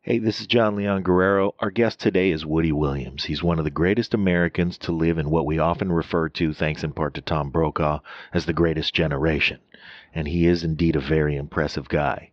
Hey, this is Jon Leon Guerrero. Our guest today is Woody Williams. He's one of the greatest Americans to live in what we often refer to, thanks in part to Tom Brokaw, as the greatest generation. And he is indeed a very impressive guy.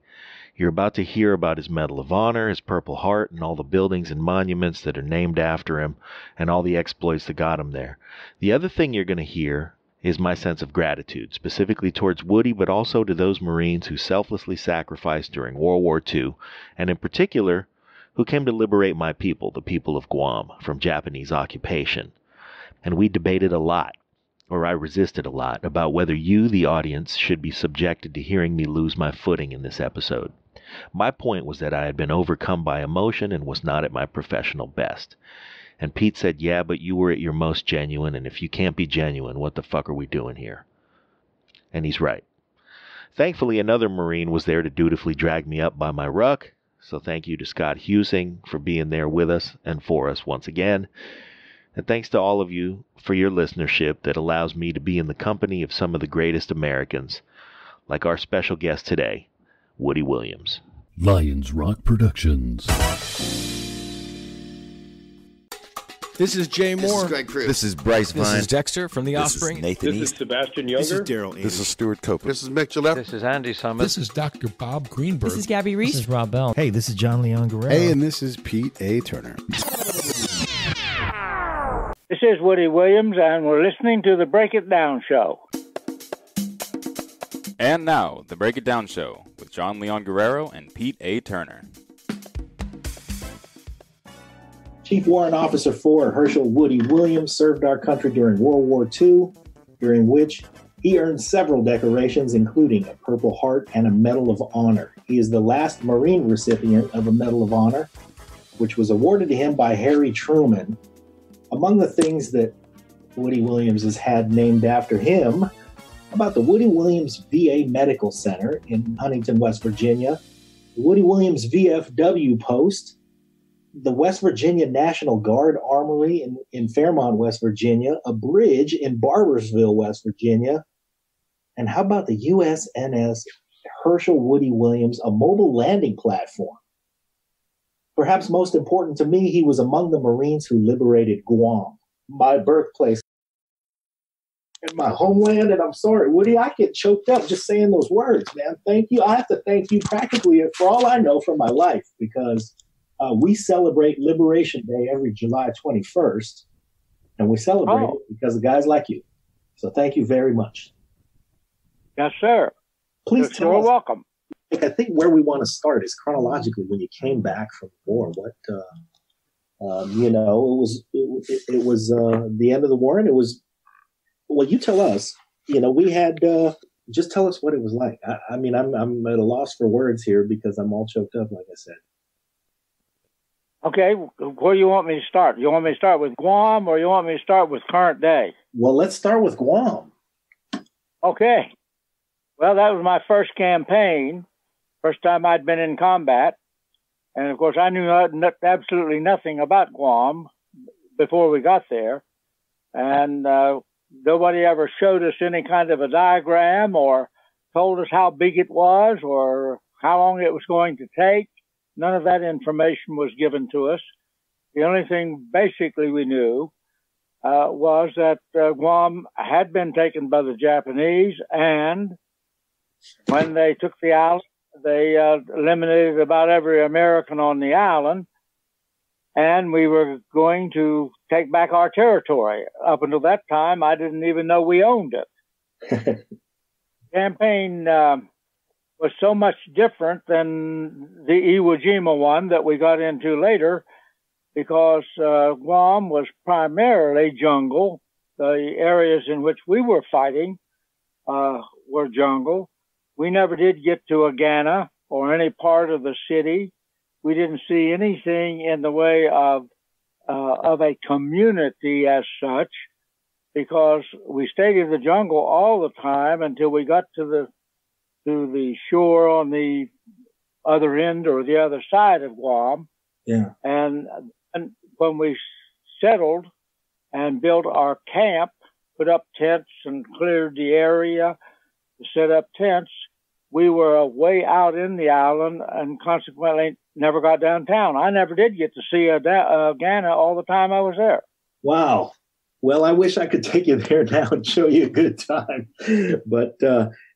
You're about to hear about his Medal of Honor, his Purple Heart, and all the buildings and monuments that are named after him, and all the exploits that got him there. The other thing you're going to hear is my sense of gratitude, specifically towards Woody, but also to those Marines who selflessly sacrificed during World War II, and in particular, who came to liberate my people, the people of Guam, from Japanese occupation. And we debated a lot, or I resisted a lot, about whether you, the audience, should be subjected to hearing me lose my footing in this episode. My point was that I had been overcome by emotion and was not at my professional best. And Pete said, yeah, but you were at your most genuine, and if you can't be genuine, what the fuck are we doing here? And he's right. Thankfully, another Marine was there to dutifully drag me up by my ruck, so thank you to Scott Husing for being there with us and for us once again. And thanks to all of you for your listenership that allows me to be in the company of some of the greatest Americans, like our special guest today, Woody Williams. Lions Rock Productions. This is Jay Moore. This is Greg Cruz. This is Bryce Vine. This is Dexter from The Offspring. This is Nathan This East. is Sebastian Younger. This is Daryl Ames. This is Stuart Copeland. This is Mick Gillette. This is Andy Summers. This is Dr. Bob Greenberg. This is Gabby Reese. This is Rob Bell. Hey, this is Jon Leon Guerrero. Hey, and this is Pete A. Turner. This is Woody Williams, and we're listening to the Break It Down Show. And now, the Break It Down Show with Jon Leon Guerrero and Pete A. Turner. Chief Warrant Officer 4 Herschel Woody Williams served our country during World War II, during which he earned several decorations, including a Purple Heart and a Medal of Honor. He is the last Marine recipient of a Medal of Honor, which was awarded to him by Harry Truman. Among the things that Woody Williams has had named after him, about the Woody Williams VA Medical Center in Huntington, West Virginia, the Woody Williams VFW Post, the West Virginia National Guard Armory in Fairmont, West Virginia, a bridge in Barbersville, West Virginia, and how about the USNS Herschel Woody Williams, a mobile landing platform? Perhaps most important to me, he was among the Marines who liberated Guam, my birthplace and my homeland. And I'm sorry, Woody, I get choked up just saying those words, man. Thank you. I have to thank you practically for all I know from my life, because we celebrate Liberation Day every July 21st, and we celebrate it because of guys like you. So thank you very much. Yes, sir. Please tell You're us. welcome. I think where we want to start is chronologically when you came back from the war. What, it was the end of the war, and it was. Well, you tell us. We had. Just tell us what it was like. I'm at a loss for words here because I'm all choked up, like I said. Okay, where do you want me to start? You want me to start with Guam, or you want me to start with current day? Well, let's start with Guam. Okay. Well, that was my first campaign, first time I'd been in combat. And, of course, I knew absolutely nothing about Guam before we got there. And nobody ever showed us any kind of a diagram or told us how big it was or how long it was going to take. None of that information was given to us. The only thing basically we knew was that Guam had been taken by the Japanese, and when they took the island, they eliminated about every American on the island, and we were going to take back our territory. Up until that time, I didn't even know we owned it. Campaign was so much different than the Iwo Jima one that we got into later, because Guam was primarily jungle. The areas in which we were fighting were jungle. We never did get to Agana or any part of the city. We didn't see anything in the way of a community as such, because we stayed in the jungle all the time until we got to the shore on the other end or the other side of Guam. Yeah. And when we settled and built our camp, put up tents and cleared the area to set up tents, we were way out in the island and consequently never got downtown. I never did get to see Ghana all the time I was there. Wow. Well, I wish I could take you there now and show you a good time. But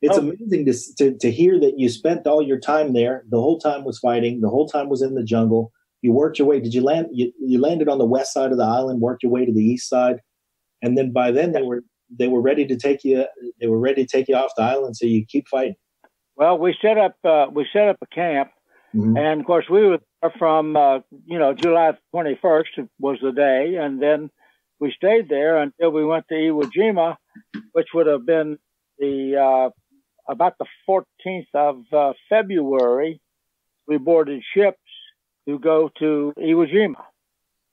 it's amazing to hear that you spent all your time there. The whole time was fighting. The whole time was in the jungle. You worked your way. Did you land? You landed on the west side of the island, worked your way to the east side. And then by then they were ready to take you. They were ready to take you off the island, so you keep fighting. Well, we set up a camp, and of course we were there from July 21st was the day, and then we stayed there until we went to Iwo Jima, which would have been about the 14th of February. We boarded ships to go to Iwo Jima.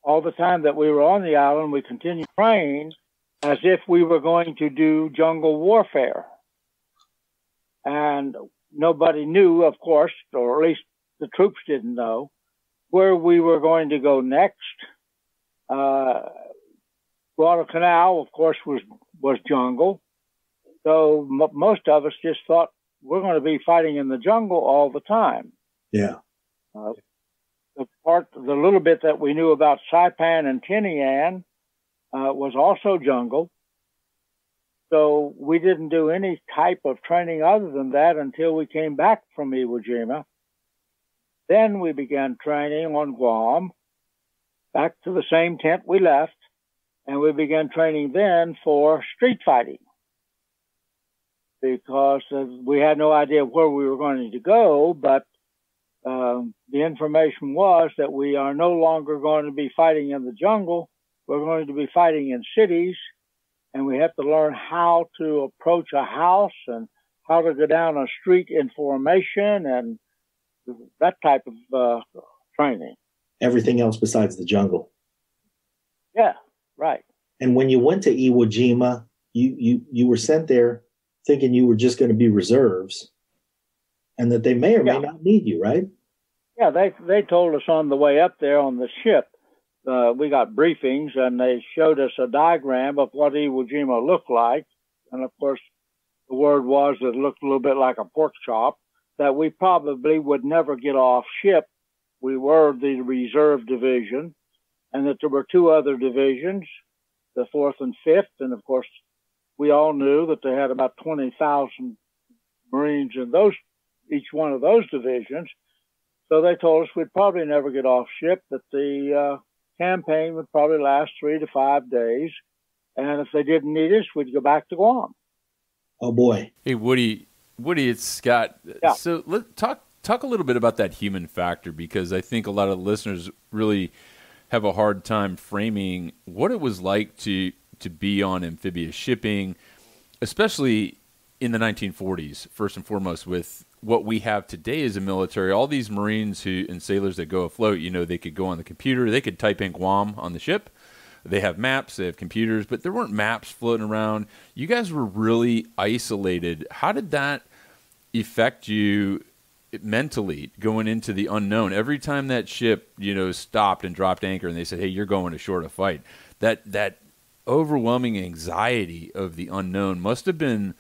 All the time that we were on the island, we continued praying as if we were going to do jungle warfare. And nobody knew, of course, or at least the troops didn't know, where we were going to go next. Guadalcanal, of course, was jungle. So most of us just thought we're going to be fighting in the jungle all the time. Yeah. The little bit that we knew about Saipan and Tinian was also jungle. So we didn't do any type of training other than that until we came back from Iwo Jima. Then we began training on Guam, back to the same tent we left, and we began training then for street fighting because we had no idea where we were going to go, but the information was that we are no longer going to be fighting in the jungle. We're going to be fighting in cities, and we have to learn how to approach a house and how to go down a street in formation and that type of training. Everything else besides the jungle. Yeah, right. And when you went to Iwo Jima, you were sent there thinking you were just going to be reserves and that they may or may not need you, right? Yeah, they told us on the way up there on the ship. We got briefings, and they showed us a diagram of what Iwo Jima looked like. And, of course, the word was that it looked a little bit like a pork chop, that we probably would never get off ship. We were the reserve division, and that there were two other divisions, the 4th and 5th. And, of course, we all knew that they had about 20,000 Marines in each one of those divisions. So they told us we'd probably never get off ship, that the campaign would probably last 3 to 5 days. And if they didn't need us, we'd go back to Guam. Oh, boy. Hey, Woody, it's Scott. Yeah. So let's talk a little bit about that human factor, because I think a lot of listeners really have a hard time framing what it was like to be on amphibious shipping, especially in the 1940s, first and foremost, with what we have today as a military. All these Marines and sailors that go afloat, they could go on the computer, they could type in Guam on the ship. They have maps, they have computers, but there weren't maps floating around. You guys were really isolated. How did that affect you mentally going into the unknown? Every time that ship, stopped and dropped anchor and they said, hey, you're going ashore to fight, that overwhelming anxiety of the unknown must have been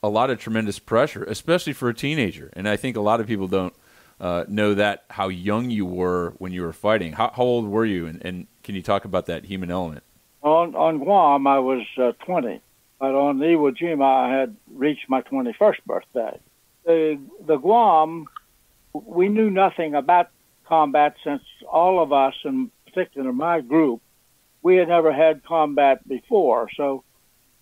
a lot of tremendous pressure, especially for a teenager. And I think a lot of people don't know that, how young you were when you were fighting. How old were you? And can you talk about that human element? On Guam, I was 20. But on Iwo Jima, I had reached my 21st birthday. The Guam, we knew nothing about combat since all of us, in particular my group, we had never had combat before. So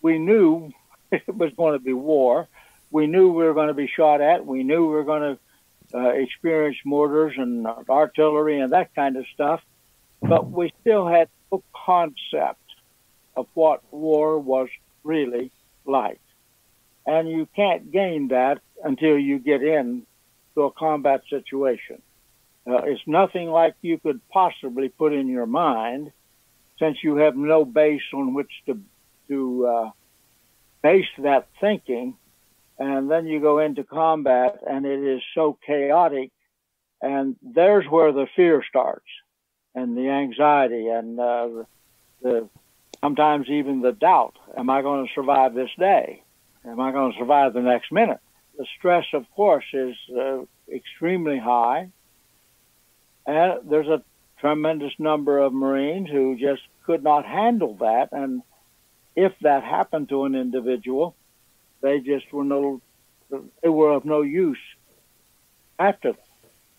we knew it was going to be war. We knew we were going to be shot at. We knew we were going to experience mortars and artillery and that kind of stuff. But we still had no concept of what war was really like. And you can't gain that until you get into a combat situation. It's nothing like you could possibly put in your mind, since you have no base on which to base that thinking. And then you go into combat, and it is so chaotic. And there's where the fear starts, and the anxiety, and the sometimes even the doubt. Am I going to survive this day? Am I going to survive the next minute? the stress, of course, is extremely high. And there's a tremendous number of Marines who just could not handle that. And if that happened to an individual, they just were of no use after that.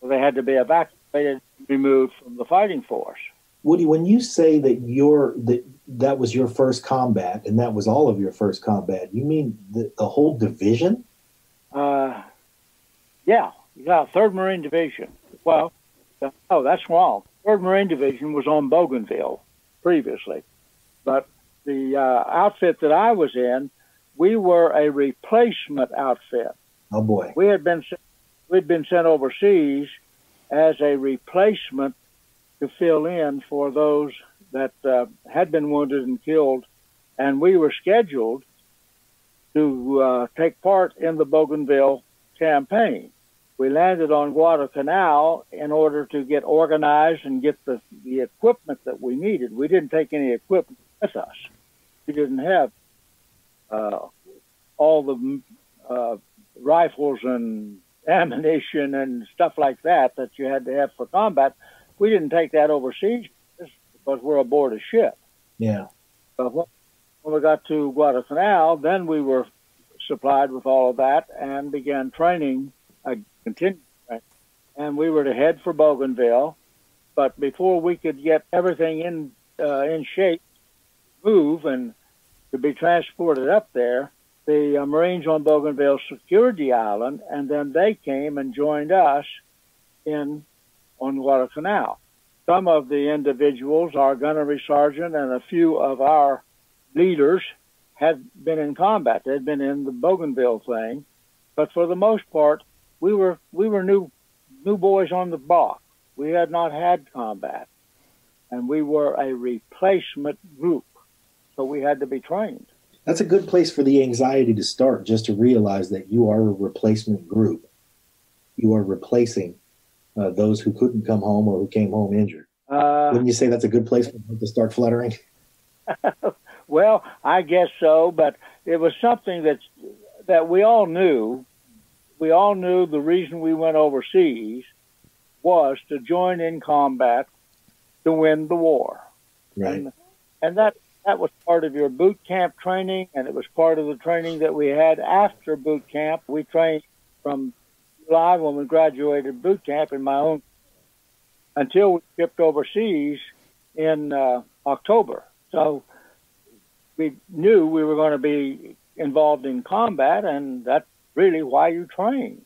So they had to be evacuated, removed from the fighting force. Woody, when you say that that was your first combat and that was all of your first combat, you mean the whole division? Yeah, 3rd Marine Division. Well, no, that's wrong. 3rd Marine Division was on Bougainville previously. But the outfit that I was in, we were a replacement outfit. Oh, boy. We'd been sent overseas as a replacement to fill in for those that had been wounded and killed. And we were scheduled to take part in the Bougainville campaign. We landed on Guadalcanal in order to get organized and get the equipment that we needed. We didn't take any equipment with us. We didn't have all the rifles and ammunition and stuff like that you had to have for combat. We didn't take that overseas because we're aboard a ship. Yeah. But when we got to Guadalcanal, then we were supplied with all of that and began training, continued training. And we were to head for Bougainville. But before we could get everything in shape, move, and to be transported up there, the Marines on Bougainville secured the island, and then they came and joined us on Guadalcanal. Some of the individuals, our gunnery sergeant and a few of our leaders, had been in combat. They'd been in the Bougainville thing, but for the most part, we were new boys on the block. We had not had combat, and we were a replacement group, so we had to be trained. That's a good place for the anxiety to start, just to realize that you are a replacement group. You are replacing those who couldn't come home or who came home injured. Wouldn't you say that's a good place for them to start fluttering? Well, I guess so, but it was something that we all knew. We all knew the reason we went overseas was to join in combat to win the war. Right. And that was part of your boot camp training, and it was part of the training that we had after boot camp. We trained from July when we graduated boot camp in my own until we shipped overseas in October. So we knew we were going to be involved in combat, and that's really why you train,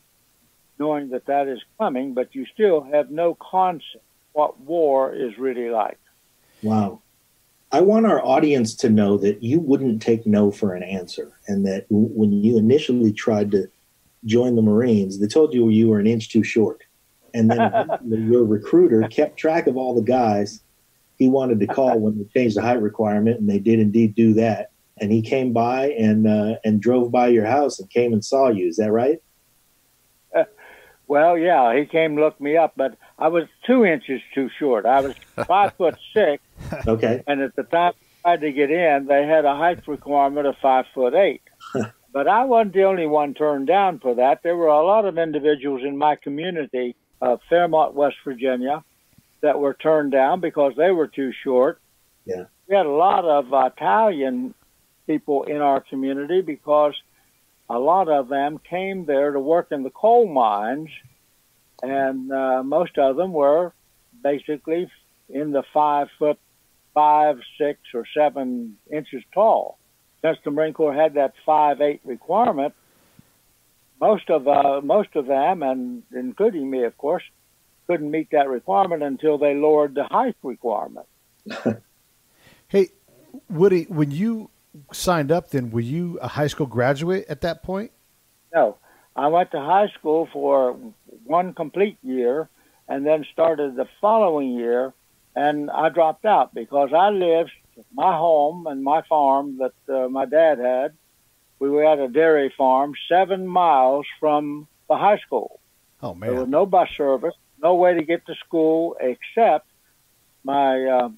knowing that is coming, but you still have no concept what war is really like. Wow. I want our audience to know that you wouldn't take no for an answer, and that when you initially tried to join the Marines, they told you were an inch too short. And then your recruiter kept track of all the guys he wanted to call when they changed the height requirement, and they did indeed do that. And he came by and drove by your house and came and saw you. Is that right? Well, yeah, he came and looked me up, but I was 2 inches too short. I was 5'6". Okay. And at the time I tried to get in, they had a height requirement of 5'8". But I wasn't the only one turned down for that. There were a lot of individuals in my community of Fairmont, West Virginia, that were turned down because they were too short. Yeah. We had a lot of Italian people in our community because a lot of them came there to work in the coal mines, and most of them were basically in the 5'5", 6 or 7 inches tall. Since the Marine Corps had that 5'8" requirement, most of them, and including me, of course, couldn't meet that requirement until they lowered the height requirement. Hey, Woody, when you signed up, then were you a high school graduate at that point? No, I went to high school for 1 complete year, and then started the following year, and I dropped out because I lived my home and my farm that my dad had. We were at a dairy farm 7 miles from the high school. Oh, man. There was no bus service, no way to get to school except my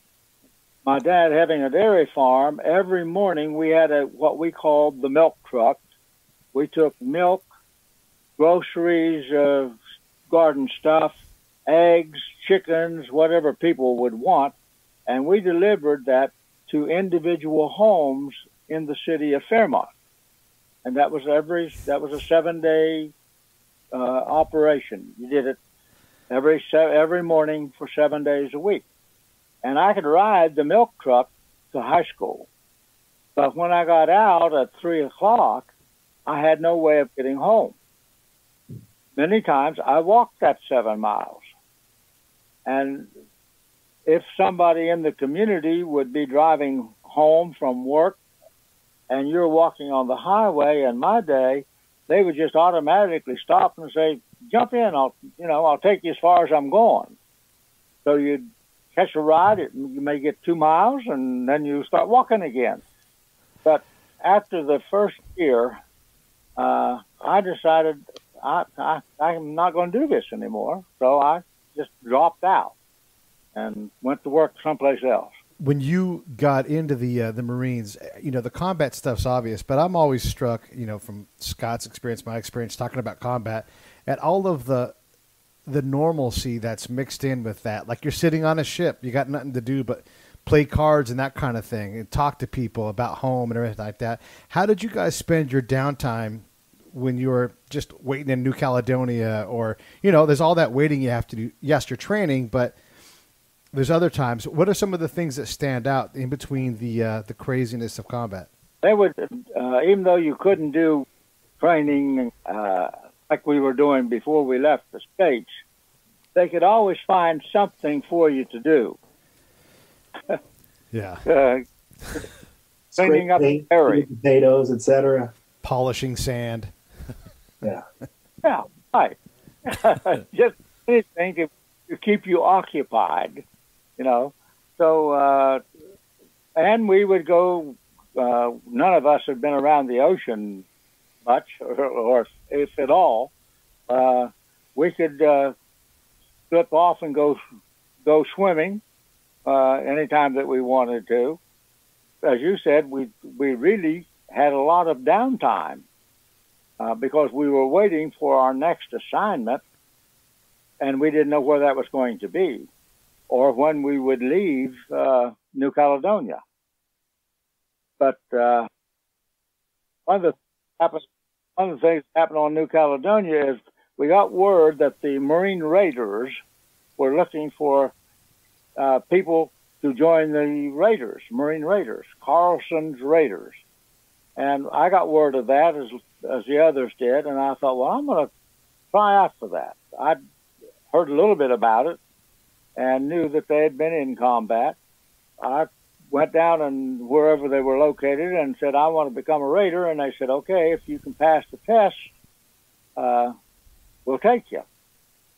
dad having a dairy farm. Every morning we had what we called the milk truck. We took milk groceries, garden stuff, eggs, chickens, whatever people would want, and we delivered that to individual homes in the city of Fairmont. And that was a 7-day operation. You did it every morning for 7 days a week. And I could ride the milk truck to high school. But when I got out at 3 o'clock, I had no way of getting home. Many times I walked that 7 miles. And if somebody in the community would be driving home from work and you're walking on the highway in my day, they would just automatically stop and say, jump in, I'll take you as far as I'm going. So you'd catch a ride, you may get 2 miles, and then you start walking again. But after the first year, I decided I'm not going to do this anymore. So I just dropped out and went to work someplace else. When you got into the Marines, the combat stuff's obvious, but I'm always struck, from Scott's experience, my experience talking about combat, at all of the normalcy that's mixed in with that. Like you're sitting on a ship, you got nothing to do but play cards and that kind of thing, and talk to people about home and everything like that. How did you guys spend your downtime when you were just waiting in New Caledonia, or there's all that waiting you have to do? Yes, you're training, but there's other times. What are some of the things that stand out in between the craziness of combat? They would, even though you couldn't do training like we were doing before we left the States, they could always find something for you to do. Yeah. Cleaning up the area, potatoes, etc. Polishing sand. Yeah. Yeah, right. Just anything to keep you occupied, So, and we would go, none of us had been around the ocean much, or if at all. We could slip off and go swimming anytime that we wanted to. As you said, we really had a lot of downtime because we were waiting for our next assignment, and we didn't know where that was going to be or when we would leave New Caledonia. But one of the things that happened on New Caledonia is we got word that the Marine Raiders were looking for people to join the Raiders, Marine Raiders, Carlson's Raiders. And I got word of that as the others did, and I thought, well, I'm going to try out for that. I'd heard a little bit about it and knew that they had been in combat. I went down and wherever they were located and said, I want to become a Raider. And they said, okay, if you can pass the test, we'll take you.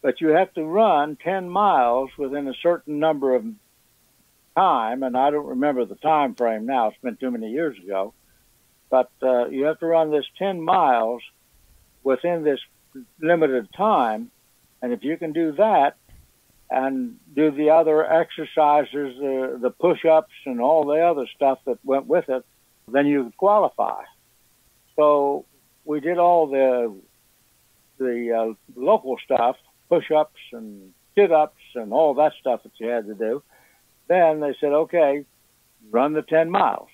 But you have to run 10 miles within a certain number of time, and I don't remember the time frame now. It's been too many years ago. But you have to run this 10 miles within this limited time, and if you can do that and do the other exercises, the push-ups and all the other stuff that went with it, then you qualify. So we did all the local stuff, push-ups and sit-ups and all that stuff that you had to do. Then they said, okay, run the 10 miles.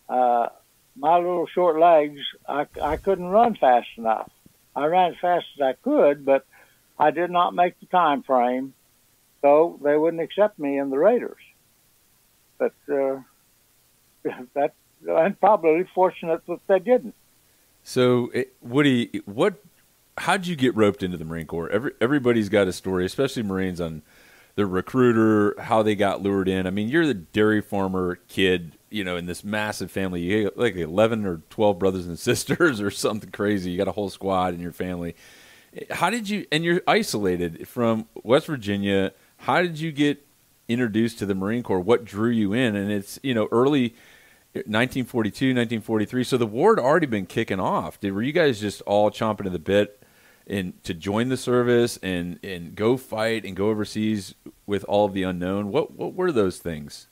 My little short legs, I couldn't run fast enough. I ran as fast as I could, but I did not make the time frame, so they wouldn't accept me in the Raiders. But I'm probably fortunate that they didn't. So, Woody, how'd you get roped into the Marine Corps? Everybody's got a story, especially Marines, on the recruiter, how they got lured in. I mean, you're the dairy farmer kid, in this massive family. You have like 11 or 12 brothers and sisters or something crazy. You got a whole squad in your family. How did you, and you're isolated from West Virginia, how did you get introduced to the Marine Corps? What drew you in? And it's, early 1942, 1943. So the war had already been kicking off. Were you guys just all chomping at the bit to join the service and go fight and go overseas with all of the unknown? What were those things?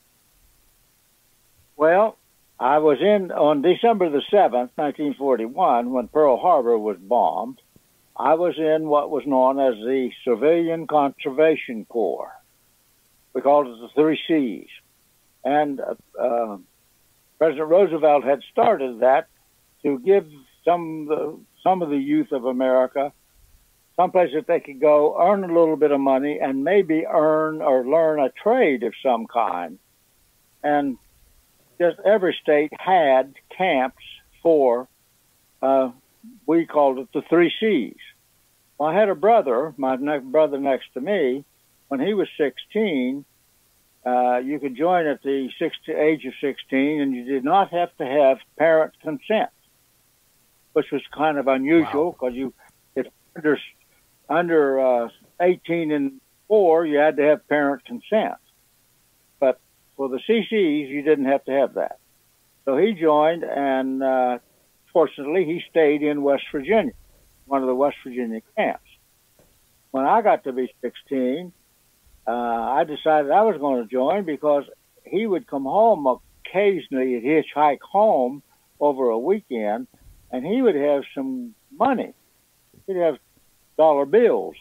Well, I was in on December the 7th, 1941, when Pearl Harbor was bombed, I was in what was known as the Civilian Conservation Corps. We called it the 3 C's. And President Roosevelt had started that to give some of the youth of America someplace that they could go earn a little bit of money and maybe earn or learn a trade of some kind. And just every state had camps for, we called it the 3 C's. Well, I had a brother, my brother next to me. When he was 16, you could join at the age of 16, and you did not have to have parent consent, which was kind of unusual because if under 18 and 4, you had to have parent consent. But for the CCs, you didn't have to have that. So he joined, and fortunately, he stayed in West Virginia, one of the West Virginia camps. When I got to be 16, I decided I was going to join because he would come home occasionally, he'd hitchhike home over a weekend, and he would have some money. He'd have dollar bills.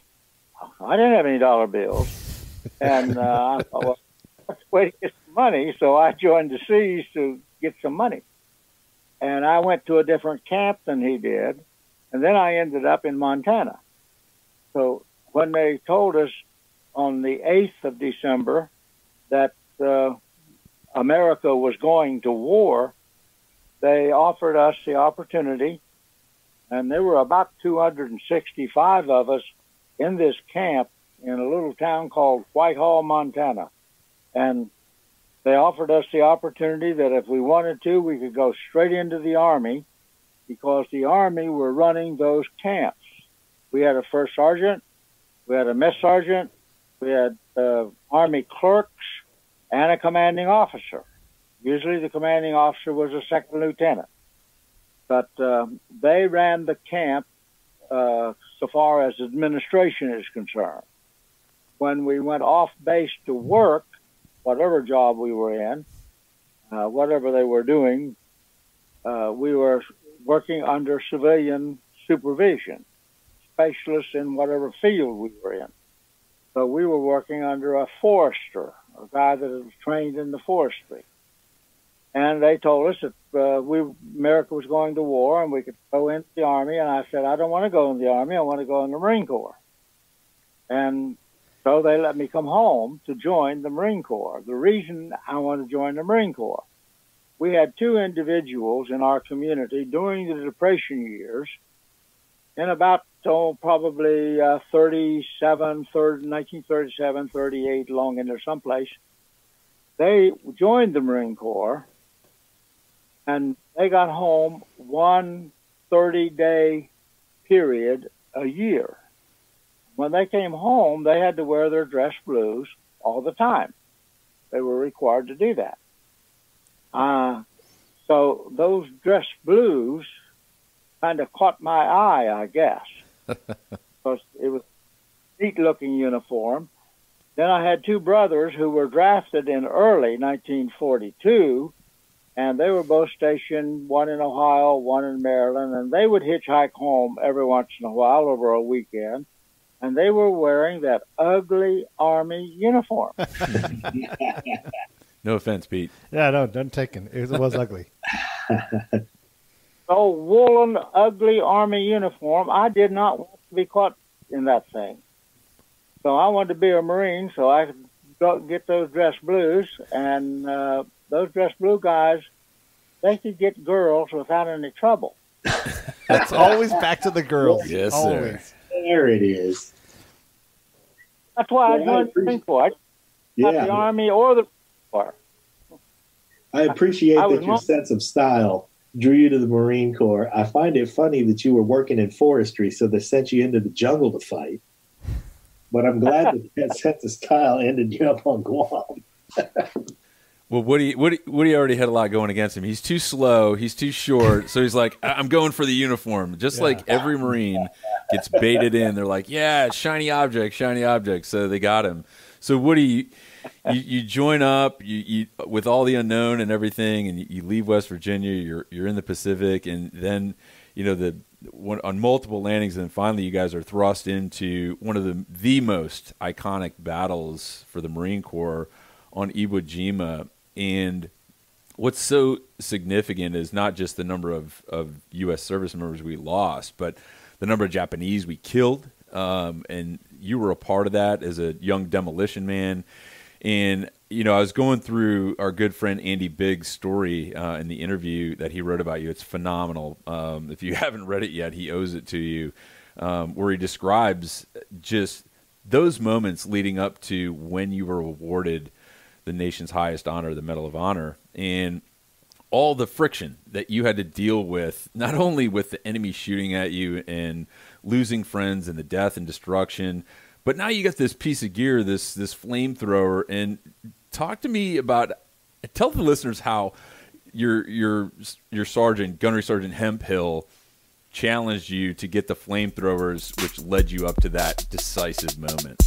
I didn't have any dollar bills. And I thought, well, let's wait to get some money. So I joined the C's to get some money. And I went to a different camp than he did. And then I ended up in Montana. So when they told us on the 8th of December that America was going to war, they offered us the opportunity, and there were about 265 of us in this camp in a little town called Whitehall, Montana. And they offered us the opportunity that if we wanted to, we could go straight into the Army because the Army were running those camps. We had a first sergeant, we had a mess sergeant, we had Army clerks, and a commanding officer. Usually the commanding officer was a second lieutenant. But they ran the camp so far as administration is concerned. When we went off base to work, whatever job we were in, whatever they were doing, we were working under civilian supervision, specialists in whatever field we were in. So we were working under a forester, a guy that was trained in the forestry. And they told us that America was going to war and we could go into the Army. And I said, I don't want to go in the Army. I want to go in the Marine Corps. And so they let me come home to join the Marine Corps. The reason I wanted to join the Marine Corps, we had 2 individuals in our community during the Depression years in about, probably 1937, 38, along in there someplace. They joined the Marine Corps, and they got home one 30-day period a year. When they came home, they had to wear their dress blues all the time. They were required to do that. So those dress blues kind of caught my eye, I guess, because it was a neat-looking uniform. Then I had 2 brothers who were drafted in early 1942, and they were both stationed, one in Ohio, one in Maryland, and they would hitchhike home every once in a while over a weekend, and they were wearing that ugly Army uniform. No offense, Pete. Yeah, no, don't take it. It was ugly. So woolen, ugly Army uniform, I did not want to be caught in that thing. So I wanted to be a Marine so I could go get those dress blues, and those dress blue guys, they could get girls without any trouble. That's always back to the girls. Yes, always. sir. There it is. That's why I joined the Marine Corps. Not the Army or the Corps. I appreciate that your sense of style drew you to the Marine Corps. I find it funny that you were working in forestry, so they sent you into the jungle to fight. But I'm glad that that sense of style ended you up on Guam. Well, Woody already had a lot going against him. He's too slow. He's too short. So he's like, I'm going for the uniform. Just like every Marine gets baited in. They're like, yeah, shiny object, shiny object. So they got him. So Woody, you join up you with all the unknown and everything, and you leave West Virginia. You're in the Pacific, and then the on multiple landings, and then finally you guys are thrust into one of the most iconic battles for the Marine Corps on Iwo Jima. And what's so significant is not just the number of U.S. service members we lost, but the number of Japanese we killed. And you were a part of that as a young demolition man. And, I was going through our good friend Andy Bigg's story in the interview that he wrote about you. It's phenomenal. If you haven't read it yet, he owes it to you, where he describes just those moments leading up to when you were awarded the nation's highest honor, the Medal of Honor, and all the friction that you had to deal with, not only with the enemy shooting at you and losing friends and the death and destruction, but now you got this piece of gear, this flamethrower. And talk to me about, tell the listeners how your sergeant, Gunnery Sergeant Hemphill, challenged you to get the flamethrowers, which led you up to that decisive moment.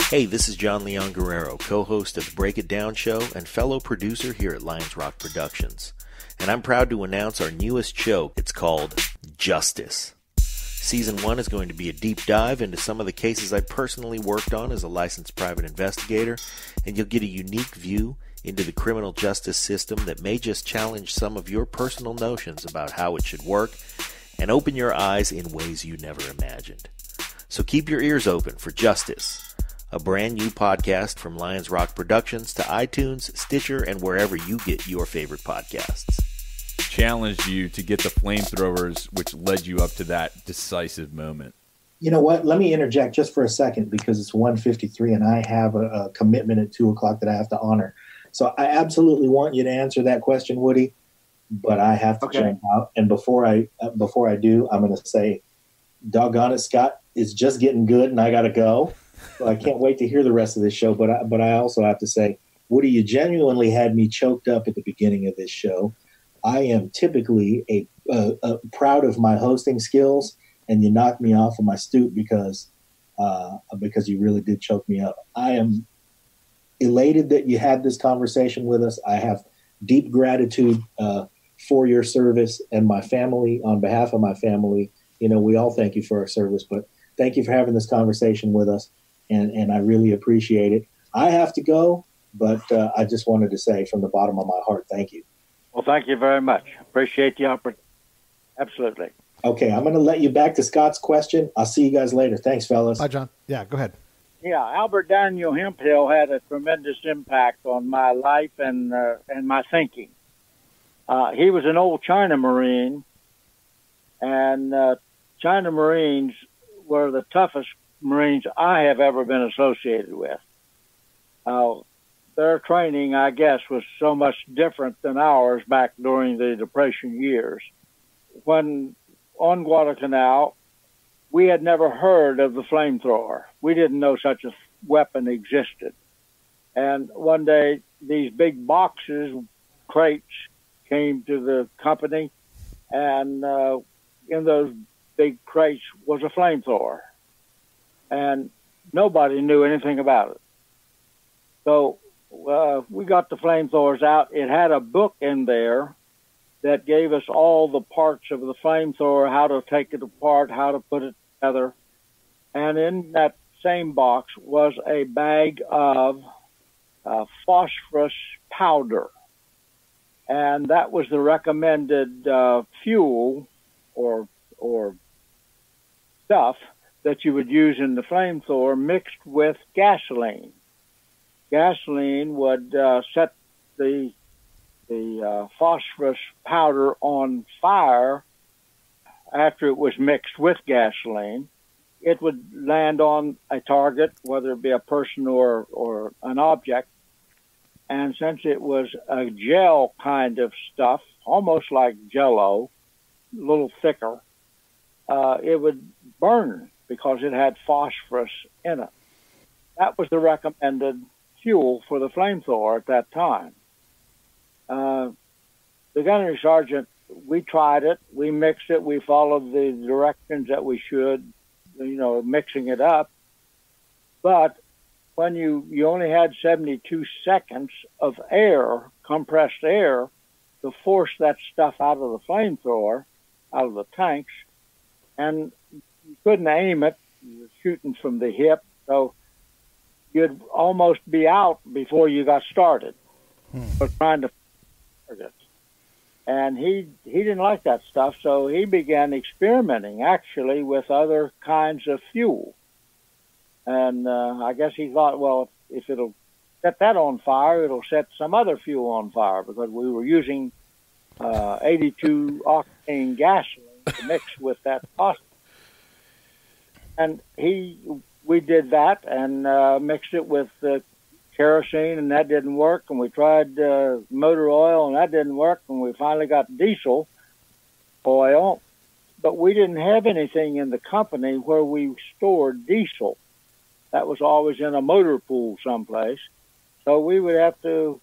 Hey, this is Jon Leon Guerrero, co-host of the Break It Down show and fellow producer here at Lions Rock Productions. And I'm proud to announce our newest show. It's called Justice. Season 1 is going to be a deep dive into some of the cases I personally worked on as a licensed private investigator, and you'll get a unique view into the criminal justice system that may just challenge some of your personal notions about how it should work and open your eyes in ways you never imagined. So keep your ears open for Justice, a brand new podcast from Lions Rock Productions to iTunes, Stitcher, and wherever you get your favorite podcasts. Challenged you to get the flamethrowers, which led you up to that decisive moment. You know what? Let me interject just for a second because it's 1:53 and I have a commitment at 2:00 that I have to honor. So I absolutely want you to answer that question, Woody, but I have to jump out. And before I do, I'm going to say, doggone it, Scott, it's just getting good and I got to go. So I can't wait to hear the rest of this show. But I also have to say, Woody, you genuinely had me choked up at the beginning of this show. I am typically a proud of my hosting skills, and you knocked me off of my stoop because you really did choke me up. I am elated that you had this conversation with us. I have deep gratitude for your service and my family. On behalf of my family, we all thank you for our service, but thank you for having this conversation with us, and I really appreciate it. I have to go, but I just wanted to say from the bottom of my heart, thank you. Well, thank you very much. Appreciate the opportunity. Absolutely. Okay, I'm going to let you back to Scott's question. I'll see you guys later. Thanks, fellas. Bye, John. Yeah, go ahead. Yeah, Albert Daniel Hemphill had a tremendous impact on my life and my thinking. He was an old China Marine, and China Marines were the toughest Marines I have ever been associated with. Their training, I guess, was so much different than ours back during the Depression years. When on Guadalcanal, we had never heard of the flamethrower. We didn't know such a weapon existed. And one day, these big boxes, crates, came to the company, and in those big crates was a flamethrower. And nobody knew anything about it. So we got the flamethrowers out. It had a book in there that gave us all the parts of the flamethrower, how to take it apart, how to put it together. And in that same box was a bag of phosphorus powder. And that was the recommended fuel or stuff that you would use in the flamethrower mixed with gasoline. Gasoline would set the phosphorus powder on fire after it was mixed with gasoline. It would land on a target, whether it be a person or an object. And since it was a gel kind of stuff, almost like Jell-O, a little thicker, it would burn because it had phosphorus in it. That was the recommended fuel for the flamethrower at that time. The gunnery sergeant, we tried it, we mixed it, we followed the directions that we should, mixing it up. But when you only had 72 seconds of air, compressed air, to force that stuff out of the flamethrower, out of the tanks, and you couldn't aim it. You were shooting from the hip, so you'd almost be out before you got started. For trying to target. And he didn't like that stuff, so he began experimenting actually with other kinds of fuel. And I guess he thought, well, if it'll set that on fire, it'll set some other fuel on fire, because we were using 82 octane gasoline to mix with that phosphorus. And we did that and mixed it with kerosene, and that didn't work. And we tried motor oil, and that didn't work. And we finally got diesel oil, but we didn't have anything in the company where we stored diesel. That was always in a motor pool someplace. So we would have to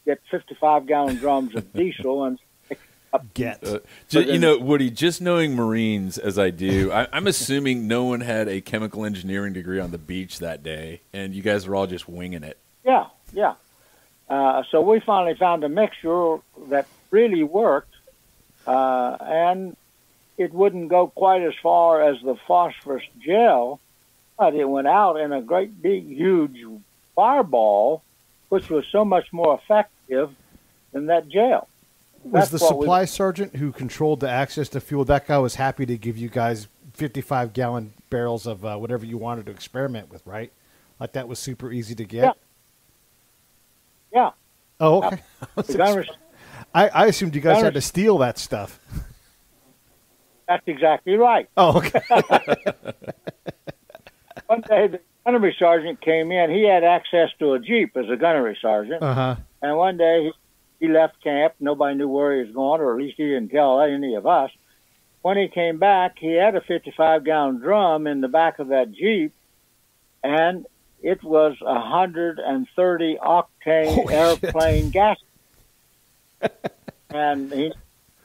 get 55-gallon drums of diesel and Woody, just knowing Marines as I do, I'm assuming no one had a chemical engineering degree on the beach that day, and you guys were all just winging it. Yeah. So we finally found a mixture that really worked, and it wouldn't go quite as far as the phosphorus gel, but it went out in a great big, huge fireball, which was so much more effective than that gel. Was the supply sergeant who controlled the access to fuel, that guy was happy to give you guys 55-gallon barrels of whatever you wanted to experiment with, right? Like that was super easy to get? Yeah. Oh, okay. I assumed you guys had to steal that stuff. That's exactly right. Oh, okay. One day, the gunnery sergeant came in. He had access to a Jeep as a gunnery sergeant. Uh-huh. And one day, he left camp. Nobody knew where he was going, or at least he didn't tell any of us. When he came back, he had a 55-gallon drum in the back of that Jeep, and it was 130 octane airplane gas. And he didn't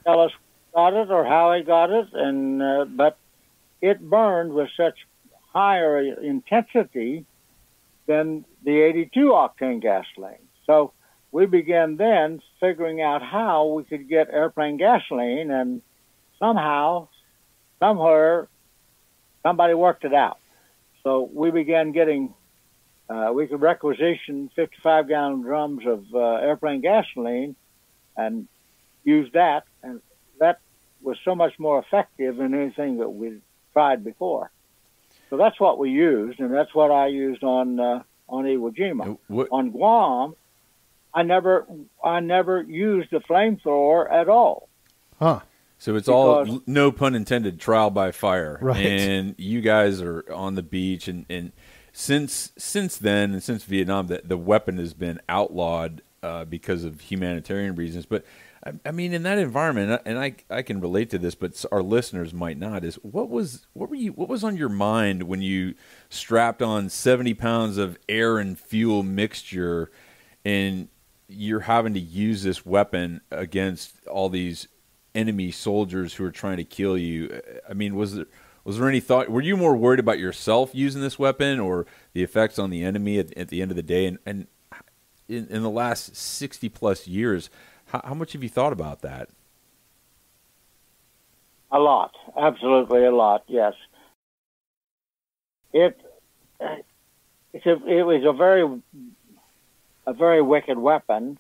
tell us who got it or how he got it, and but it burned with such higher intensity than the 82 octane gasoline. So we began then figuring out how we could get airplane gasoline, and somehow, somewhere, somebody worked it out. So we began getting, we could requisition 55-gallon drums of airplane gasoline and use that, and that was so much more effective than anything that we'd tried before. So that's what we used, and that's what I used on Iwo Jima. On Guam, I never used the flamethrower at all. Huh. So it's all, no pun intended, trial by fire. Right. And you guys are on the beach, and since then, and since Vietnam, the weapon has been outlawed because of humanitarian reasons. But I mean, in that environment, and I can relate to this, but our listeners might not. Is what was on your mind when you strapped on 70 pounds of air and fuel mixture, and you're having to use this weapon against all these enemy soldiers who are trying to kill you? I mean, was there any thought? Were you more worried about yourself using this weapon or the effects on the enemy at the end of the day? And in the last 60 plus years, how much have you thought about that? A lot, absolutely a lot. Yes, it was a very wicked weapon.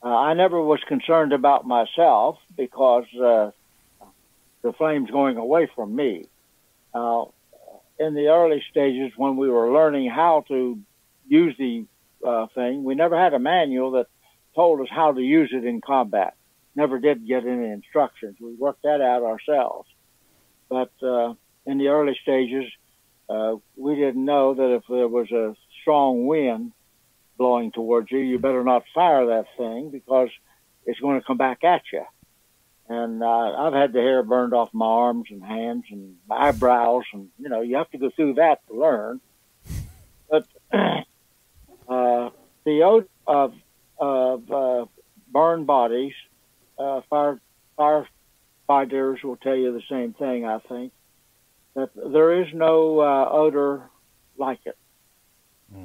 I never was concerned about myself because the flame's going away from me. In the early stages, when we were learning how to use the thing, we never had a manual that told us how to use it in combat. Never did get any instructions. We worked that out ourselves. But in the early stages, we didn't know that if there was a strong wind blowing towards you, you better not fire that thing because it's going to come back at you. And I've had the hair burned off my arms and hands and my eyebrows, and you have to go through that to learn. But the odor of burned bodies, firefighters will tell you the same thing. I think that there is no odor like it,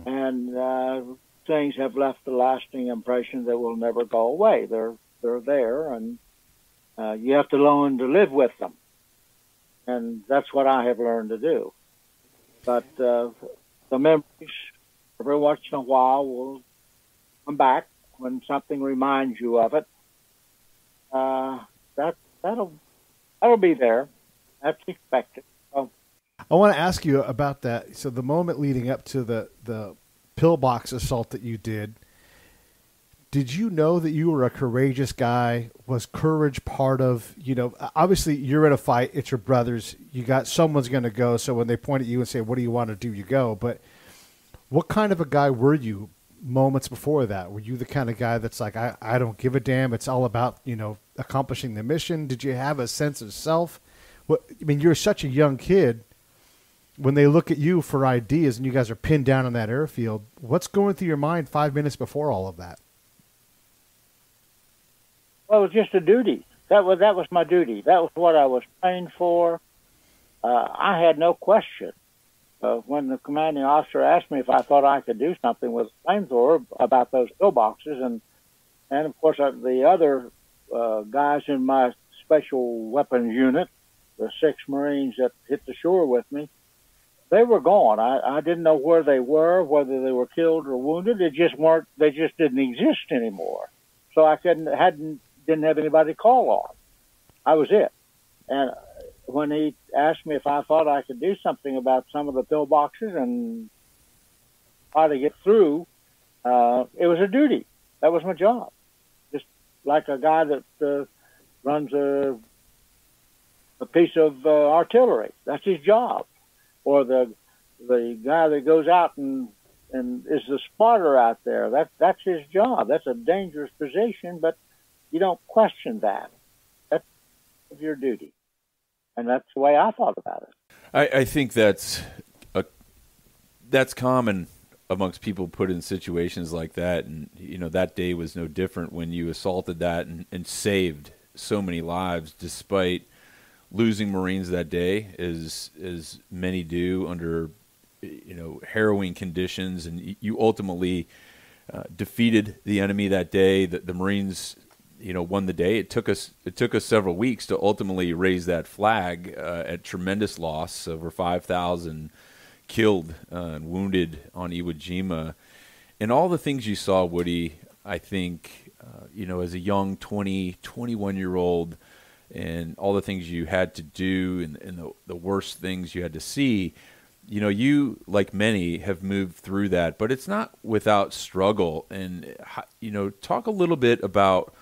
and things have left a lasting impression that will never go away. They're there, and you have to learn to live with them. and that's what I have learned to do. But the memories, every once in a while, will come back when something reminds you of it. That'll be there. That's expected. So, I want to ask you about that. So the moment leading up to the pillbox assault that you did you know that you were a courageous guy? Was courage part of, obviously you're in a fight, it's your brothers, someone's going to go. So when they point at you and say, what do you want to do? You go. But what kind of a guy were you moments before that? Were you the kind of guy that's like, I don't give a damn. It's all about, accomplishing the mission. Did you have a sense of self? You're such a young kid. When they look at you for ideas and you guys are pinned down on that airfield, what's going through your mind 5 minutes before all of that? well, it was just a duty. That was my duty. That was what I was trained for. I had no question. When the commanding officer asked me if I thought I could do something with a flamethrower about those pillboxes, and of course the other guys in my special weapons unit, the 6 Marines that hit the shore with me, they were gone. I didn't know where they were, whether they were killed or wounded. They just didn't exist anymore. So I didn't have anybody to call on. I was it. And when he asked me if I thought I could do something about some of the pillboxes and how to get through, it was a duty. That was my job. Just like a guy that runs a piece of artillery. That's his job. Or the guy that goes out and is the spotter out there. That's his job. That's a dangerous position, but you don't question that. That's your duty. And that's the way I thought about it. I think that's common amongst people put in situations like that. And, that day was no different when you assaulted that and saved so many lives despite losing Marines that day, as many do under, harrowing conditions. And you ultimately defeated the enemy that day. The Marines won the day. It took us several weeks to ultimately raise that flag at tremendous loss, over 5,000 killed and wounded on Iwo Jima. And all the things you saw, Woody, I think, as a young 20, 21-year-old, and all the things you had to do and the worst things you had to see, you, like many, have moved through that. But it's not without struggle. And, talk a little bit about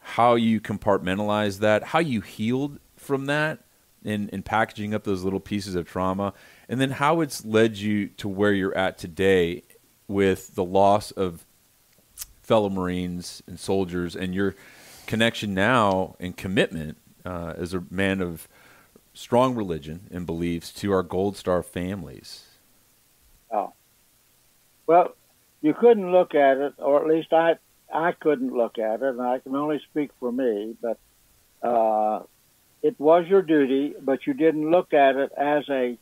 how you compartmentalized that, how you healed from that in packaging up those little pieces of trauma, and then how it's led you to where you're at today with the loss of fellow Marines and soldiers and your connection now and commitment as a man of strong religion and beliefs to our Gold Star families. Oh. Well, you couldn't look at it, or at least I couldn't look at it, and I can only speak for me, but it was your duty, but you didn't look at it as a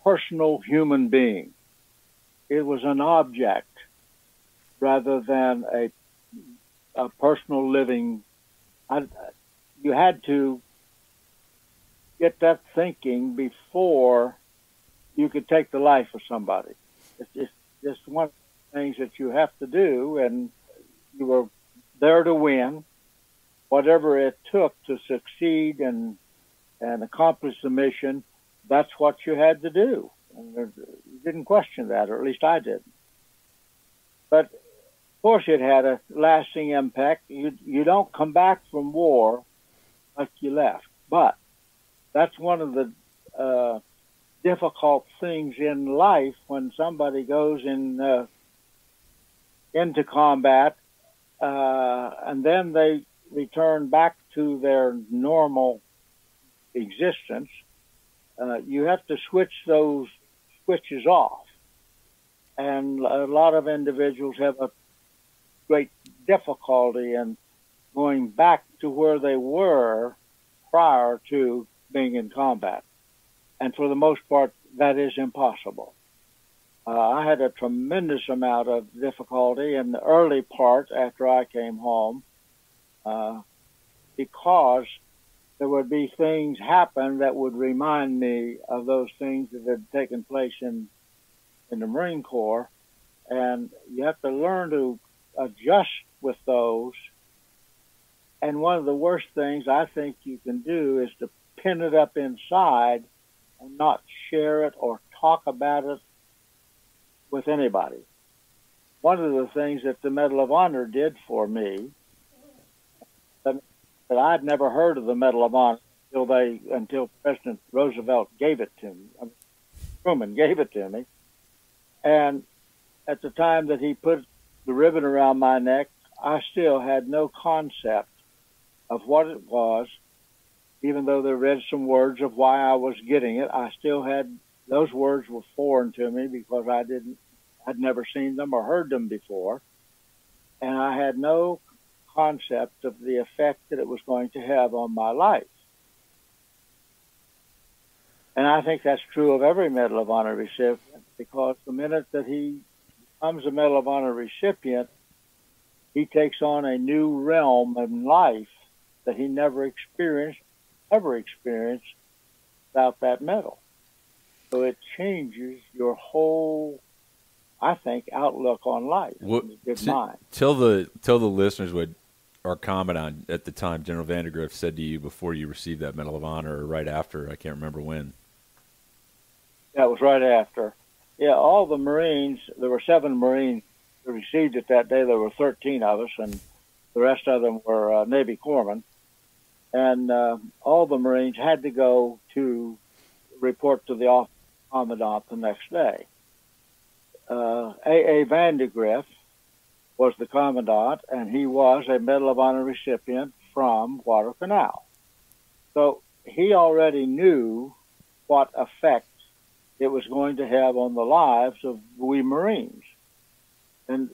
personal human being. It was an object rather than a personal living. You had to get that thinking before you could take the life of somebody. It's just one of the things that you have to do, and you were there to win, whatever it took to succeed and accomplish the mission. That's what you had to do. And you didn't question that, or at least I didn't. But of course, it had a lasting impact. You don't come back from war like you left. But that's one of the difficult things in life when somebody goes into combat and then they return back to their normal existence. You have to switch those switches off. And a lot of individuals have a great difficulty in going back to where they were prior to being in combat. And for the most part, that is impossible. I had a tremendous amount of difficulty in the early part after I came home because there would be things happen that would remind me of those things that had taken place in the Marine Corps. And you have to learn to adjust with those. And one of the worst things I think you can do is to pin it up inside and not share it or talk about it with anybody. One of the things that the Medal of Honor did for me, that I'd never heard of the Medal of Honor until President Roosevelt gave it to me. Truman gave it to me. And at the time that he put the ribbon around my neck, I still had no concept of what it was. Even though they read some words of why I was getting it, I still had, those words were foreign to me because I'd never seen them or heard them before. And I had no concept of the effect that it was going to have on my life. And I think that's true of every Medal of Honor recipient, because the minute that he becomes a Medal of Honor recipient, he takes on a new realm in life that he never experienced without that medal. So it changes your whole, I think, outlook on life. Tell the listeners what our commandant at the time, General Vandegrift, said to you before you received that Medal of Honor, or right after. I can't remember when. That was right after. Yeah, all the Marines, there were 7 Marines who received it that day. There were 13 of us, and the rest of them were Navy corpsmen. And all the Marines had to go to report to the officer commandant the next day. A. Vandegrift was the commandant, and he was a Medal of Honor recipient from Guadalcanal. So he already knew what effect it was going to have on the lives of we Marines. And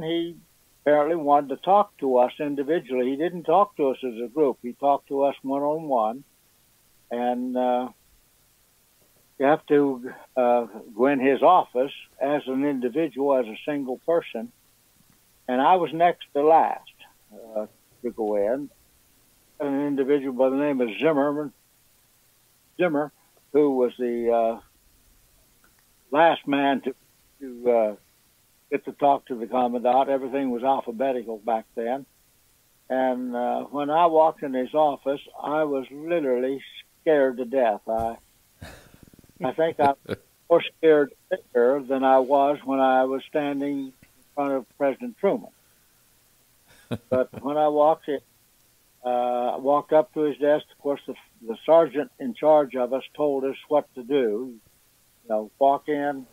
he apparently wanted to talk to us individually. He didn't talk to us as a group. He talked to us one-on-one. And you have to go in his office as an individual, as a single person. And I was next to last to go in. An individual by the name of Zimmer, who was the last man to get to talk to the commandant. Everything was alphabetical back then. And when I walked in his office, I was literally scared to death. I think I was more scared there than I was when I was standing in front of President Truman. But when I walked in, walked up to his desk, of course, the sergeant in charge of us told us what to do. You know, walk in,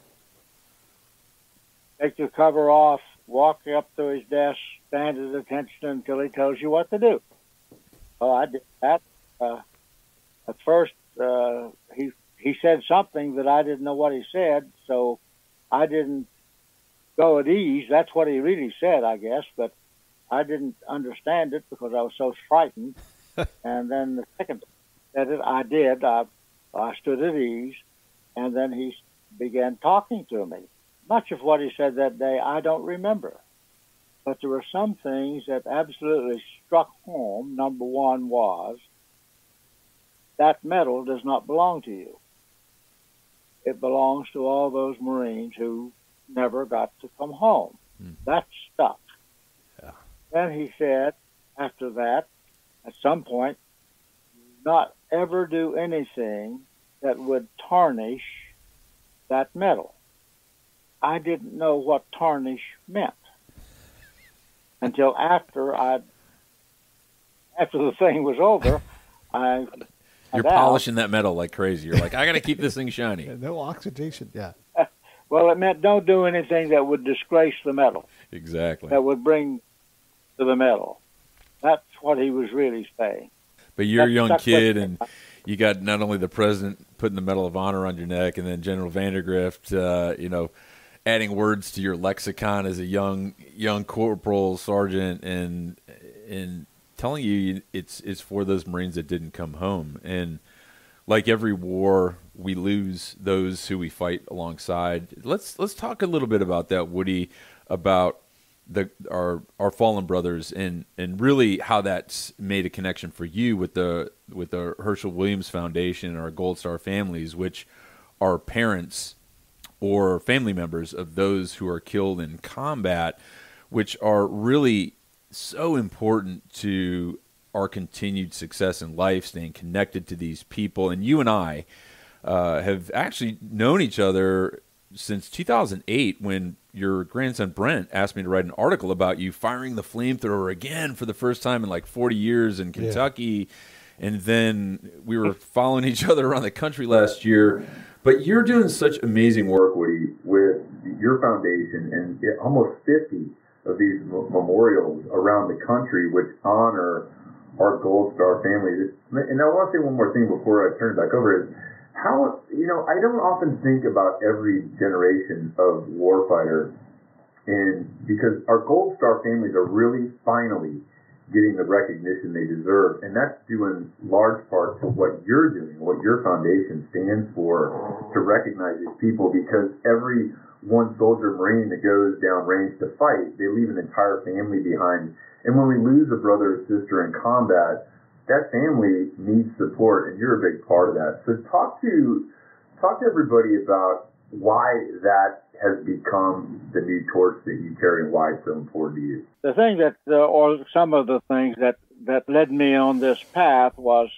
take your cover off, walk up to his desk, stand at attention until he tells you what to do. Well, I did that. At first, he said something that I didn't know what he said, so I didn't go at ease. That's what he really said, I guess, but I didn't understand it because I was so frightened. And then the second time he said it, I did. I stood at ease, and then he began talking to me. Much of what he said that day I don't remember. But there were some things that absolutely struck home. Number one was, that medal does not belong to you. It belongs to all those Marines who never got to come home. That stuck. Yeah. Then he said, after that, at some point, not ever do anything that would tarnish that medal. I didn't know what tarnish meant until after the thing was over. You're polishing that metal like crazy. You're like, I got to keep this thing shiny. Yeah, no oxidation. Yeah. Well, it meant don't do anything that would disgrace the medal. Exactly. That would bring to the medal. That's what he was really saying. But you're a young kid, and you got not only the president putting the Medal of Honor on your neck, and then General Vandegrift, adding words to your lexicon as a young corporal, sergeant, and telling you it's for those Marines that didn't come home. And like every war, we lose those who we fight alongside. Let's talk a little bit about that, Woody, about our fallen brothers, and really how that's made a connection for you with the Herschel Williams Foundation and our Gold Star families, which are parents or family members of those who are killed in combat, which are really so important to our continued success in life, staying connected to these people. And you and I have actually known each other since 2008, when your grandson Brent asked me to write an article about you firing the flamethrower again for the first time in like 40 years in Kentucky. Yeah. And then we were following each other around the country last year. But you're doing such amazing work, Woody, with your foundation, and almost 50 of these memorials around the country which honor our Gold Star families. And I want to say one more thing before I turn it back over is, how, I don't often think about every generation of warfighter, and because our Gold Star families are really finally getting the recognition they deserve, and that's due in large part to what you're doing, what your foundation stands for, to recognize these people, because every one soldier Marine that goes down range to fight, they leave an entire family behind. And when we lose a brother or sister in combat, that family needs support, and you're a big part of that. So talk to everybody about why that has become the new torch that you carry and why it's so important to you. The thing that, or some of the things that led me on this path was,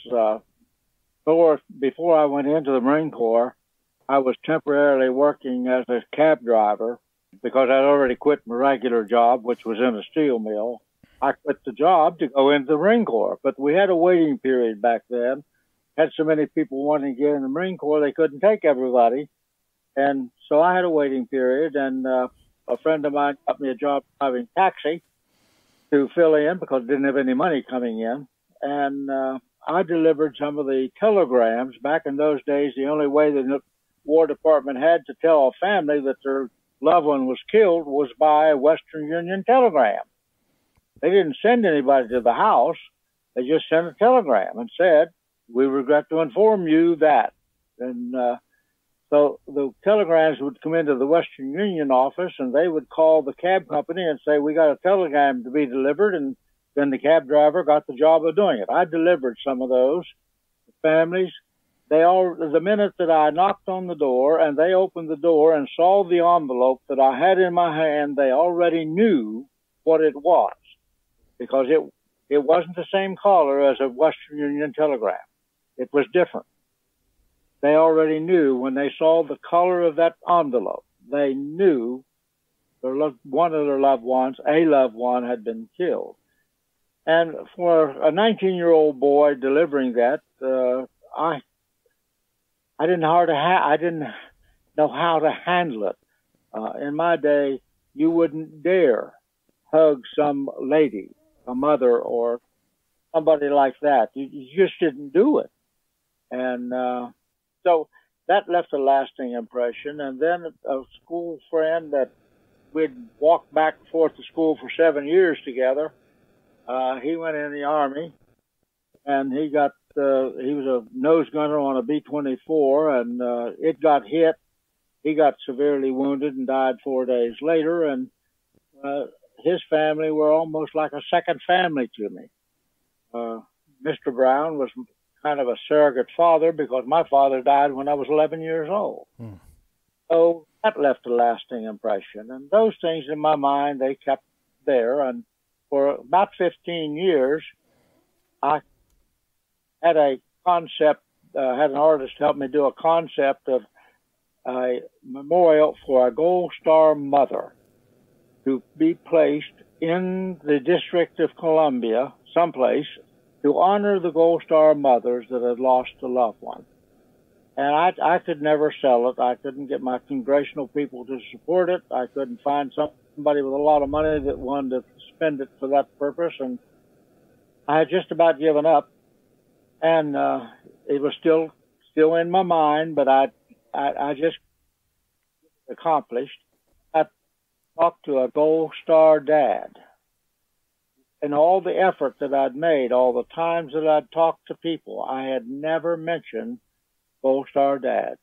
before I went into the Marine Corps, I was temporarily working as a cab driver because I'd already quit my regular job, which was in a steel mill. I quit the job to go into the Marine Corps, but we had a waiting period back then. Had so many people wanting to get in the Marine Corps, they couldn't take everybody. And so I had a waiting period, and a friend of mine got me a job driving taxi to fill in because I didn't have any money coming in. And I delivered some of the telegrams. Back in those days, the only way the War Department had to tell a family that their loved one was killed was by a Western Union telegram. They didn't send anybody to the house. They just sent a telegram and said, "We regret to inform you that." And so the telegrams would come into the Western Union office, and they would call the cab company and say, "We got a telegram to be delivered," and then the cab driver got the job of doing it. I delivered some of those. The families, the minute that I knocked on the door and they opened the door and saw the envelope that I had in my hand, they already knew what it was, because it wasn't the same color as a Western Union telegram. It was different. They already knew when they saw the color of that envelope. They knew one of their loved ones, a loved one, had been killed. And for a 19-year-old boy delivering that, I didn't know how to handle it. In my day, you wouldn't dare hug some lady, a mother, or somebody like that. You just didn't do it. And so that left a lasting impression. And then a school friend that we'd walked back and forth to school for 7 years together, he went in the Army, and he was a nose gunner on a B-24, and it got hit. He got severely wounded and died 4 days later, and his family were almost like a second family to me. Mr. Brown was kind of a surrogate father because my father died when I was 11 years old. So that left a lasting impression. And those things in my mind, they kept there. And for about 15 years, I had a concept, had an artist help me do a concept of a memorial for a Gold Star mother to be placed in the District of Columbia, someplace, to honor the Gold Star mothers that had lost a loved one. And I could never sell it. I couldn't get my congressional people to support it. I couldn't find somebody with a lot of money that wanted to spend it for that purpose. And I had just about given up. And it was still in my mind, but I just accomplished. I talked to a Gold Star dad. And all the effort that I'd made, all the times that I'd talked to people, I had never mentioned Gold Star Dad.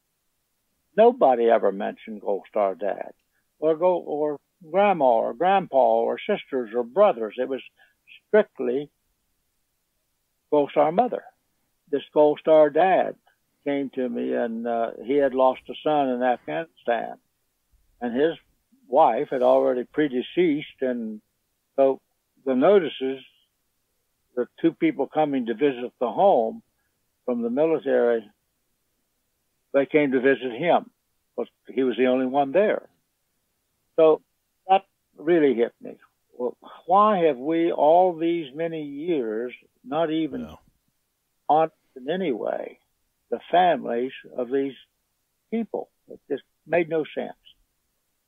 Nobody ever mentioned Gold Star Dad. or grandma or grandpa or sisters or brothers. It was strictly Gold Star mother. This Gold Star dad came to me, and he had lost a son in Afghanistan, and his wife had already predeceased, and so the notices, the two people coming to visit the home from the military, they came to visit him, but he was the only one there. So that really hit me. Well, why have we all these many years not even honored in any way the families of these people? It just made no sense.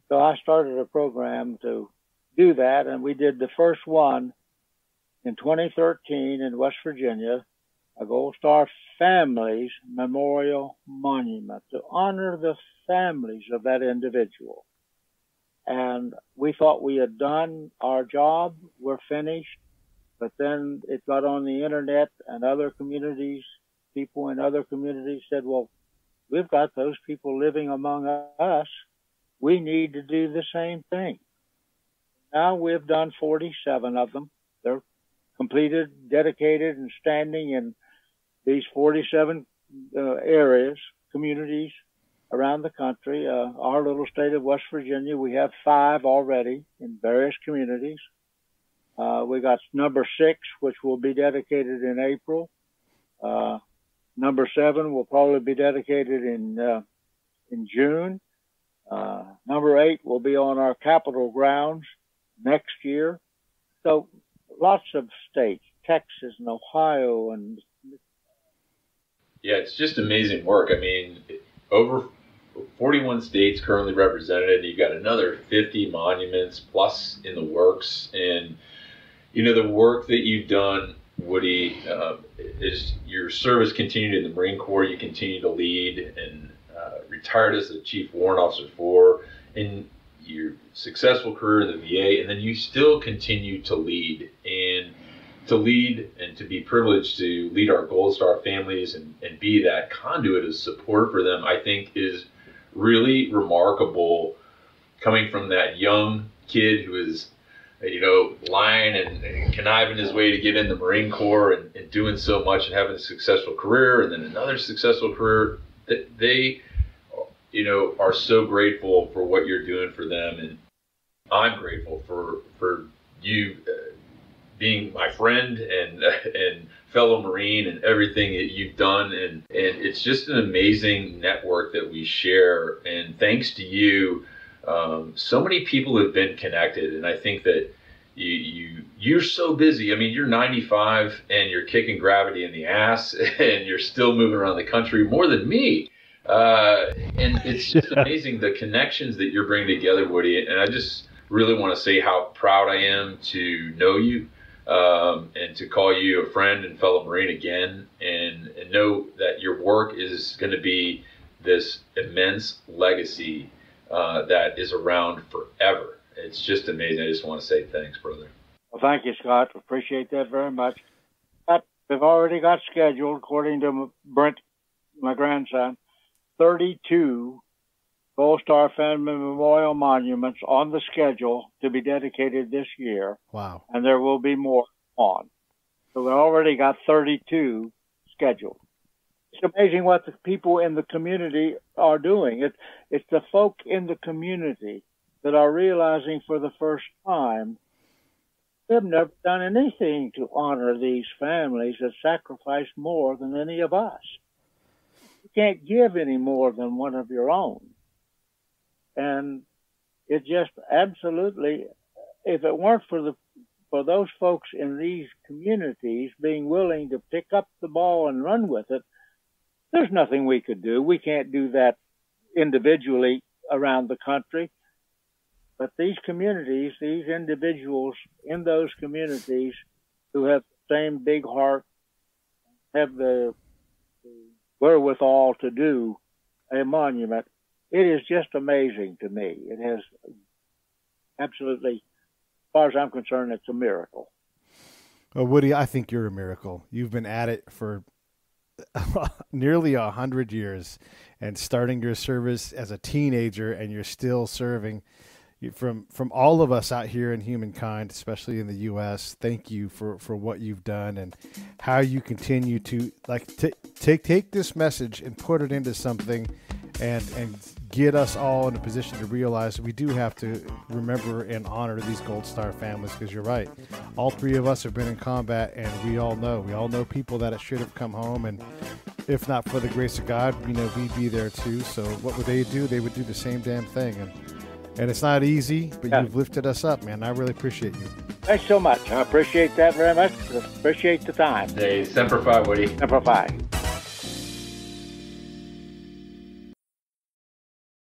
So I started a program to do that, and we did the first one in 2013 in West Virginia, a Gold Star Families Memorial Monument to honor the families of that individual. And we thought we had done our job, we're finished, but then it got on the internet, and other communities, people in other communities said, well, we've got those people living among us. We need to do the same thing. Now we've done 47 of them. They're completed, dedicated, and standing in these 47 areas, communities around the country. Our little state of West Virginia, we have 5 already in various communities. We got number 6, which will be dedicated in April. Number 7 will probably be dedicated in June. Number 8 will be on our Capitol grounds next year. So lots of states, Texas and Ohio, and yeah, it's just amazing work. I mean, over 41 states currently represented. You've got another 50 monuments plus in the works. And, you know, the work that you've done, Woody, is your service continued in the Marine Corps. You continue to lead and retired as the Chief Warrant Officer 4 in your successful career in the VA. And then you still continue to lead and to be privileged to lead our Gold Star families and be that conduit of support for them, I think is really remarkable, coming from that young kid who is, you know, lying and conniving his way to get in the Marine Corps and doing so much and having a successful career and then another successful career. That they, you know, are so grateful for what you're doing for them. And I'm grateful for you being my friend and fellow Marine and everything that you've done. And it's just an amazing network that we share. And thanks to you, so many people have been connected. And I think that you're so busy. I mean, you're 95 and you're kicking gravity in the ass and you're still moving around the country more than me. And it's just amazing the connections that you're bringing together, Woody. And I just really want to say how proud I am to know you. And to call you a friend and fellow Marine again, and know that your work is going to be this immense legacy that is around forever. It's just amazing. I just want to say thanks, brother. Well, thank you, Scott. Appreciate that very much. We've already got scheduled, according to Brent, my grandson, 32 Gold Star Family Memorial Monuments on the schedule to be dedicated this year. Wow. And there will be more on. So we already got 32 scheduled. It's amazing what the people in the community are doing. It's the folk in the community that are realizing for the first time they've never done anything to honor these families that sacrificed more than any of us. You can't give any more than one of your own. And it just absolutely, if it weren't for those folks in these communities being willing to pick up the ball and run with it, there's nothing we could do. We can't do that individually around the country. But these communities, these individuals in those communities who have the same big heart, have the wherewithal to do a monument, it is just amazing to me. It has absolutely, as far as I'm concerned, it's a miracle. Well, Woody, I think you're a miracle. You've been at it for nearly 100 years and starting your service as a teenager, and you're still serving. from all of us out here in humankind, especially in the U.S., thank you for what you've done and how you continue to take this message and put it into something and get us all in a position to realize we do have to remember and honor these Gold Star families, because you're right. All three of us have been in combat, and we all know people that should have come home, and if not for the grace of God, we'd be there too. So what would they do? They would do the same damn thing. And it's not easy, but you've lifted us up, man. I really appreciate you. Thanks so much. I appreciate that very much. Appreciate the time. Hey, Semper Fi, Woody. Semper Fi.